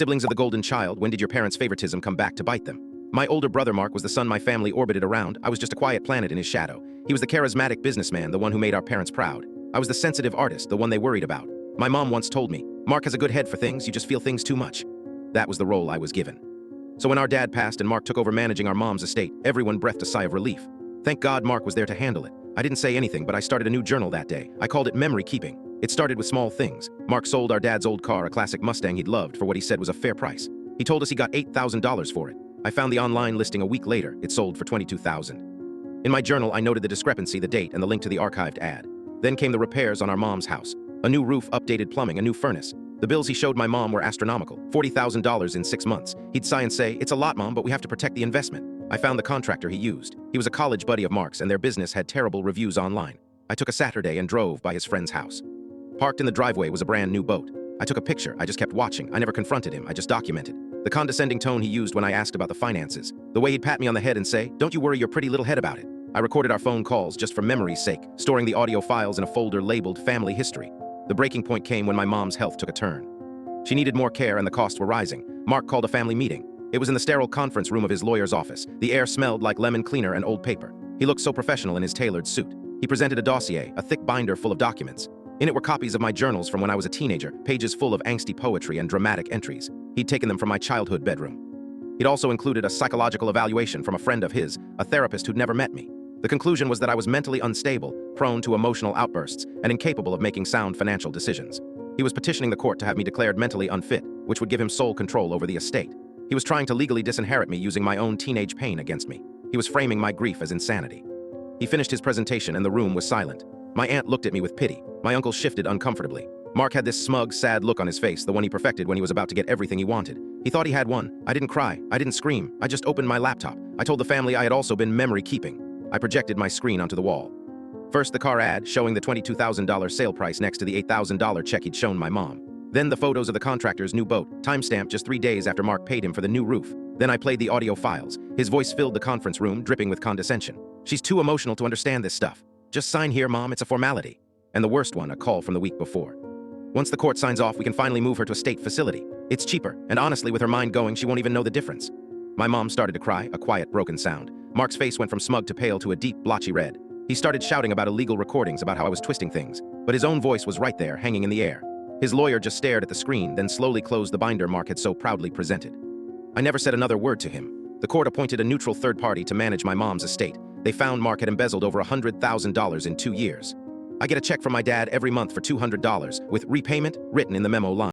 Siblings of the golden child, when did your parents' favoritism come back to bite them? My older brother Mark was the sun my family orbited around. I was just a quiet planet in his shadow. He was the charismatic businessman, the one who made our parents proud. I was the sensitive artist, the one they worried about. My mom once told me, Mark has a good head for things, you just feel things too much. That was the role I was given. So when our dad passed and Mark took over managing our mom's estate, everyone breathed a sigh of relief. Thank God Mark was there to handle it. I didn't say anything, but I started a new journal that day. I called it Memory Keeping. It started with small things. Mark sold our dad's old car, a classic Mustang he'd loved, for what he said was a fair price. He told us he got $8,000 for it. I found the online listing a week later. It sold for $22,000. In my journal, I noted the discrepancy, the date, and the link to the archived ad. Then came the repairs on our mom's house. A new roof, updated plumbing, a new furnace. The bills he showed my mom were astronomical, $40,000 in 6 months. He'd sigh and say, "It's a lot, Mom, but we have to protect the investment." I found the contractor he used. He was a college buddy of Mark's, and their business had terrible reviews online. I took a Saturday and drove by his friend's house. Parked in the driveway was a brand new boat. I took a picture. I just kept watching. I never confronted him. I just documented. The condescending tone he used when I asked about the finances. The way he'd pat me on the head and say, "Don't you worry your pretty little head about it." I recorded our phone calls just for memory's sake, storing the audio files in a folder labeled Family History. The breaking point came when my mom's health took a turn. She needed more care and the costs were rising. Mark called a family meeting. It was in the sterile conference room of his lawyer's office. The air smelled like lemon cleaner and old paper. He looked so professional in his tailored suit. He presented a dossier, a thick binder full of documents. In it were copies of my journals from when I was a teenager, pages full of angsty poetry and dramatic entries. He'd taken them from my childhood bedroom. He'd also included a psychological evaluation from a friend of his, a therapist who'd never met me. The conclusion was that I was mentally unstable, prone to emotional outbursts, and incapable of making sound financial decisions. He was petitioning the court to have me declared mentally unfit, which would give him sole control over the estate. He was trying to legally disinherit me using my own teenage pain against me. He was framing my grief as insanity. He finished his presentation and the room was silent. My aunt looked at me with pity. My uncle shifted uncomfortably. Mark had this smug, sad look on his face, the one he perfected when he was about to get everything he wanted. He thought he had one. I didn't cry. I didn't scream. I just opened my laptop. I told the family I had also been memory keeping. I projected my screen onto the wall. First, the car ad showing the $22,000 sale price next to the $8,000 check he'd shown my mom. Then the photos of the contractor's new boat, timestamped just 3 days after Mark paid him for the new roof. Then I played the audio files. His voice filled the conference room, dripping with condescension. "She's too emotional to understand this stuff. Just sign here, Mom, it's a formality." And the worst one, a call from the week before. "Once the court signs off, we can finally move her to a state facility. It's cheaper, and honestly, with her mind going, she won't even know the difference." My mom started to cry, a quiet, broken sound. Mark's face went from smug to pale to a deep, blotchy red. He started shouting about illegal recordings, about how I was twisting things. But his own voice was right there, hanging in the air. His lawyer just stared at the screen, then slowly closed the binder Mark had so proudly presented. I never said another word to him. The court appointed a neutral third party to manage my mom's estate. They found Mark had embezzled over $100,000 in 2 years. I get a check from my dad every month for $200, with repayment written in the memo line.